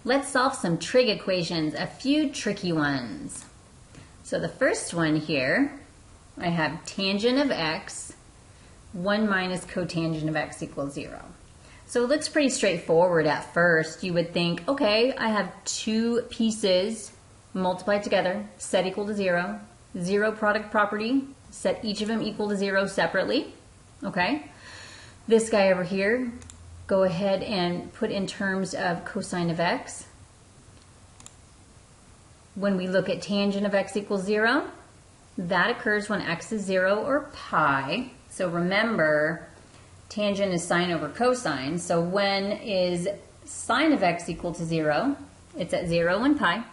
let's solve some trig equations, a few tricky ones. So the first one here, I have tangent of x, 1 minus cotangent of x equals 0. So it looks pretty straightforward at first. You would think, okay, I have two pieces multiplied together, set equal to 0. Zero product property, set each of them equal to 0 separately. Okay. This guy over here, go ahead and put in terms of cosine of x. When we look at tangent of x equals 0, that occurs when x is 0 or pi. So remember, tangent is sine over cosine. So when is sine of x equal to 0? It's at 0 and pi.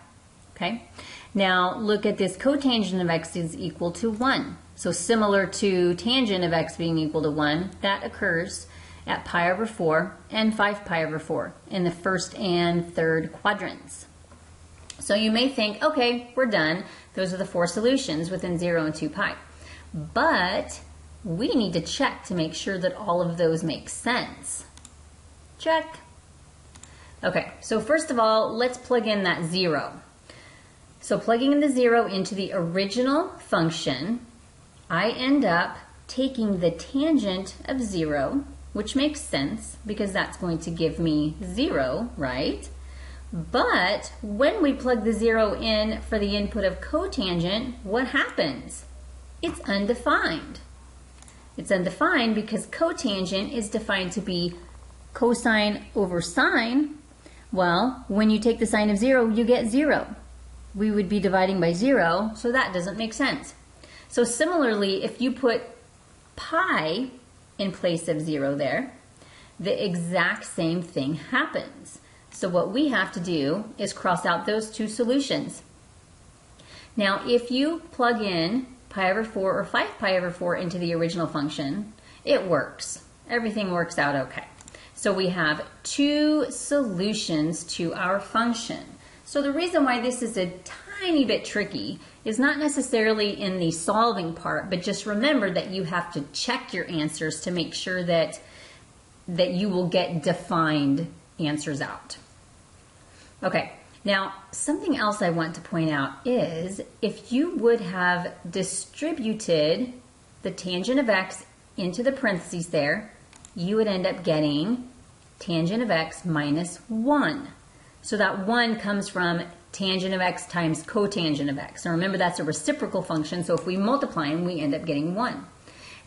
Okay. Now look at this, cotangent of x is equal to 1. So similar to tangent of x being equal to 1, that occurs at pi over 4 and 5 pi over 4 in the first and third quadrants. So you may think, okay, we're done. Those are the four solutions within 0 and 2 pi. But we need to check to make sure that all of those make sense. Check. Okay, so first of all, let's plug in that 0. So plugging in the 0 into the original function, I end up taking the tangent of 0, which makes sense because that's going to give me 0, right? But when we plug the 0 in for the input of cotangent, what happens? It's undefined. It's undefined because cotangent is defined to be cosine over sine. Well, when you take the sine of 0, you get 0. We would be dividing by 0, so that doesn't make sense. So similarly, if you put pi in place of 0 there, the exact same thing happens. So what we have to do is cross out those two solutions. Now, if you plug in pi over 4 or 5 pi over 4 into the original function, it works. Everything works out okay. So we have two solutions to our function. So the reason why this is a tiny bit tricky is not necessarily in the solving part, but just remember that you have to check your answers to make sure that you will get defined answers out. Okay, now something else I want to point out is if you would have distributed the tangent of x into the parentheses there, you would end up getting tangent of x minus 1. So that 1 comes from tangent of x times cotangent of x. Now remember, that's a reciprocal function, so if we multiply them, we end up getting 1.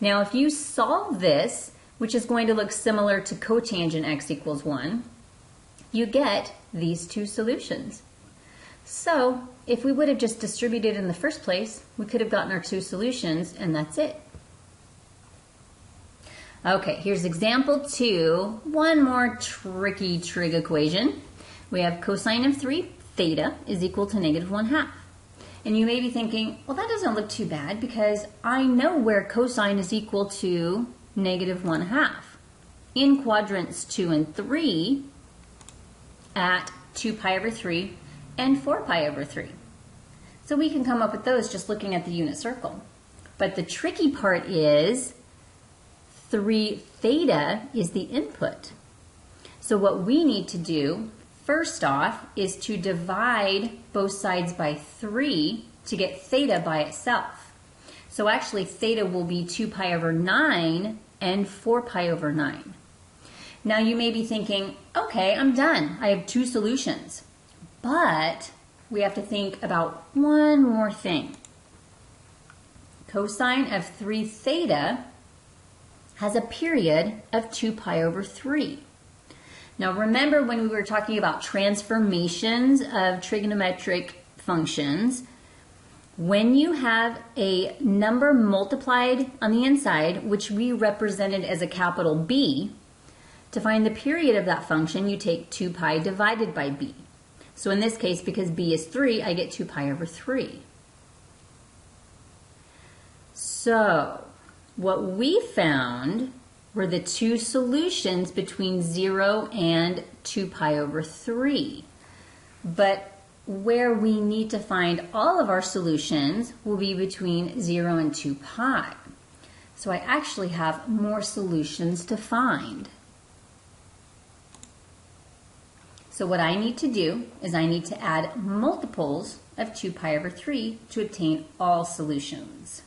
Now if you solve this, which is going to look similar to cotangent x equals 1, you get these two solutions. So if we would have just distributed in the first place, we could have gotten our two solutions, and that's it. Okay, here's example 2, one more tricky trig equation. We have cosine of 3 theta is equal to negative 1/2. And you may be thinking, well, that doesn't look too bad because I know where cosine is equal to negative 1/2. In quadrants 2 and 3 at 2 pi over 3 and 4 pi over 3. So we can come up with those just looking at the unit circle. But the tricky part is 3 theta is the input. So what we need to do first off is to divide both sides by 3 to get theta by itself. So actually theta will be 2 pi over 9 and 4 pi over 9. Now you may be thinking, okay, I'm done. I have two solutions. But we have to think about one more thing. Cosine of 3 theta has a period of 2 pi over 3. Now remember when we were talking about transformations of trigonometric functions, when you have a number multiplied on the inside, which we represented as a capital B, to find the period of that function, you take 2 pi divided by b. So in this case, because b is 3, I get 2 pi over 3. So what we found were the two solutions between 0 and 2 pi over 3. But where we need to find all of our solutions will be between 0 and 2 pi. So I actually have more solutions to find. So what I need to do is I need to add multiples of 2 pi over 3 to obtain all solutions.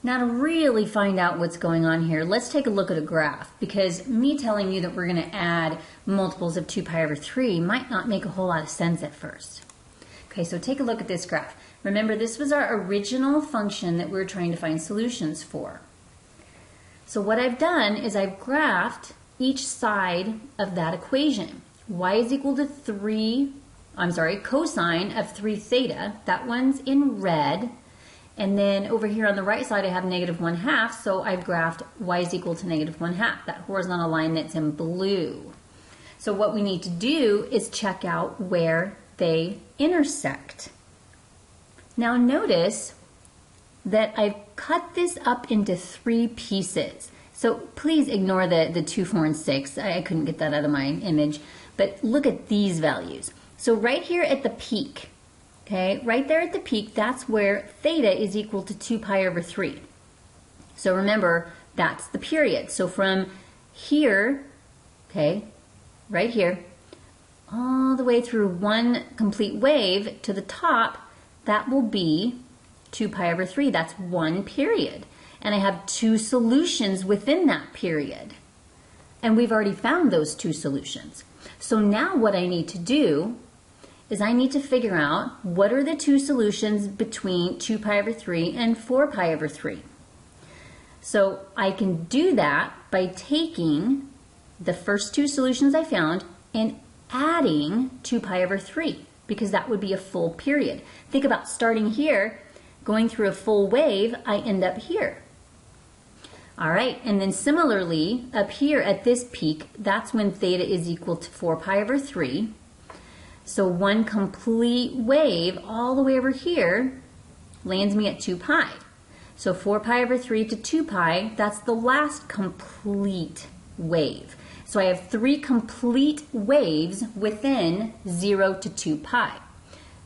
Now to really find out what's going on here, let's take a look at a graph, because me telling you that we're going to add multiples of 2 pi over 3 might not make a whole lot of sense at first. Okay, so take a look at this graph. Remember, this was our original function that we were trying to find solutions for. So what I've done is I've graphed each side of that equation. Y is equal to cosine of 3 theta. That one's in red. And then over here on the right side, I have -1/2, so I've graphed y is equal to -1/2, that horizontal line that's in blue. So what we need to do is check out where they intersect. Now notice that I've cut this up into 3 pieces. So please ignore the 2, 4, and 6. I couldn't get that out of my image. But look at these values. So right here at the peak, okay, right there at the peak, that's where theta is equal to 2 pi over 3. So remember, that's the period. So from here, okay, right here, all the way through one complete wave to the top, that will be 2 pi over 3. That's one period. And I have 2 solutions within that period. And we've already found those 2 solutions. So now what I need to do is I need to figure out what are the 2 solutions between 2 pi over 3 and 4 pi over 3. So I can do that by taking the first 2 solutions I found and adding 2 pi over 3, because that would be a full period. Think about starting here, going through a full wave, I end up here. All right, and then similarly, up here at this peak, that's when theta is equal to 4 pi over 3. So one complete wave all the way over here lands me at 2 pi. So 4 pi over 3 to 2 pi, that's the last complete wave. So I have 3 complete waves within 0 to 2 pi.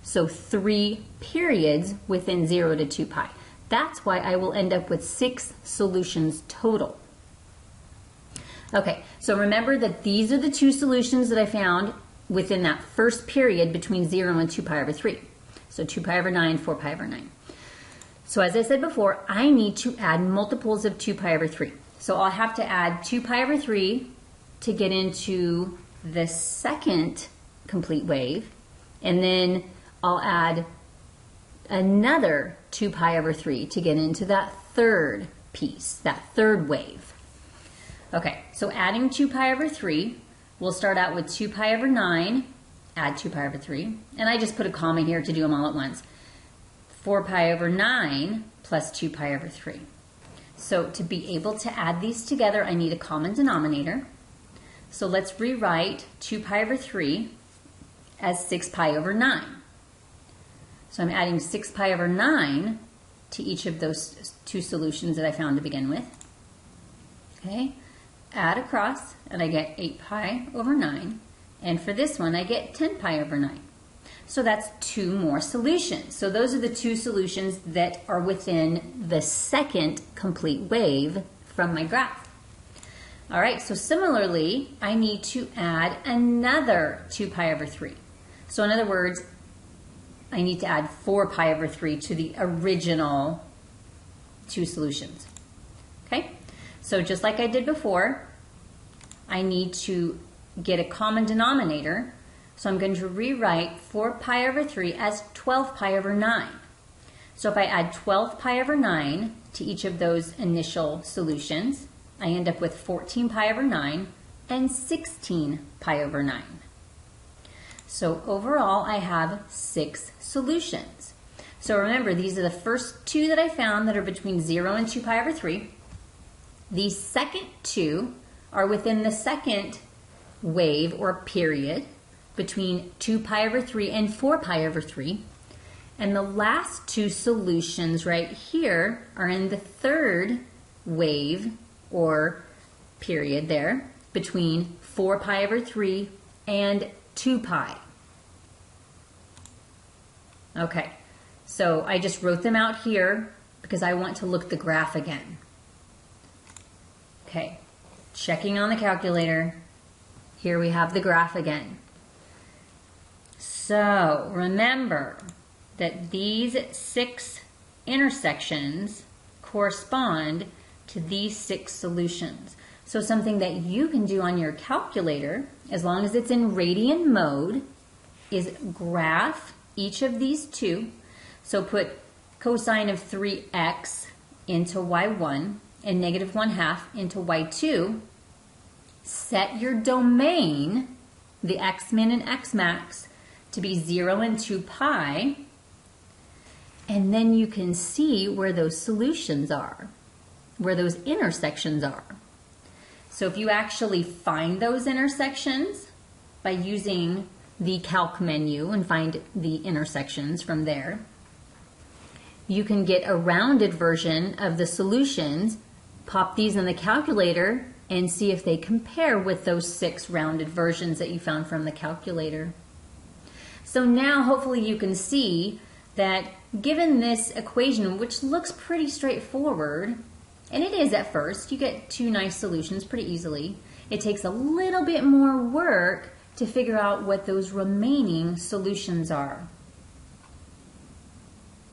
So 3 periods within 0 to 2 pi. That's why I will end up with 6 solutions total. Okay, so remember that these are the 2 solutions that I found within that first period between 0 and 2 pi over 3. So 2 pi over 9, 4 pi over 9. So as I said before, I need to add multiples of 2 pi over 3. So I'll have to add 2 pi over 3 to get into the second complete wave, and then I'll add another 2 pi over 3 to get into that third piece, that third wave. Okay, so adding 2 pi over 3, we'll start out with 2 pi over 9, add 2 pi over 3, and I just put a comma here to do them all at once. 4 pi over 9 plus 2 pi over 3. So to be able to add these together, I need a common denominator. So let's rewrite 2 pi over 3 as 6 pi over 9. So I'm adding 6 pi over 9 to each of those 2 solutions that I found to begin with. Okay, add across, and I get 8 pi over 9. And for this one, I get 10 pi over 9. So that's 2 more solutions. So those are the 2 solutions that are within the second complete wave from my graph. All right, so similarly, I need to add another 2 pi over 3. So in other words, I need to add 4 pi over 3 to the original 2 solutions. Okay, so just like I did before, I need to get a common denominator. So I'm going to rewrite 4 pi over 3 as 12 pi over 9. So if I add 12 pi over 9 to each of those initial solutions, I end up with 14 pi over 9 and 16 pi over 9. So overall, I have 6 solutions. So remember, these are the first 2 that I found that are between 0 and 2 pi over 3. These second 2 are within the second wave or period between 2 pi over 3 and 4 pi over 3. And the last 2 solutions right here are in the third wave or period there between 4 pi over 3 and 2 pi. Okay, so I just wrote them out here because I want to look at the graph again. Okay, checking on the calculator. here we have the graph again. So remember that these 6 intersections correspond to these 6 solutions. So something that you can do on your calculator, as long as it's in radian mode, is graph each of these 2. So put cosine of 3x into y1 and negative 1/2 into y2. Set your domain, the x-min and x-max, to be 0 and 2 pi, and then you can see where those solutions are, where those intersections are. So if you actually find those intersections by using the calc menu and find the intersections from there, you can get a rounded version of the solutions, pop these in the calculator, and see if they compare with those 6 rounded versions that you found from the calculator. So now hopefully you can see that given this equation, which looks pretty straightforward, and it is at first, you get 2 nice solutions pretty easily. It takes a little bit more work to figure out what those remaining solutions are.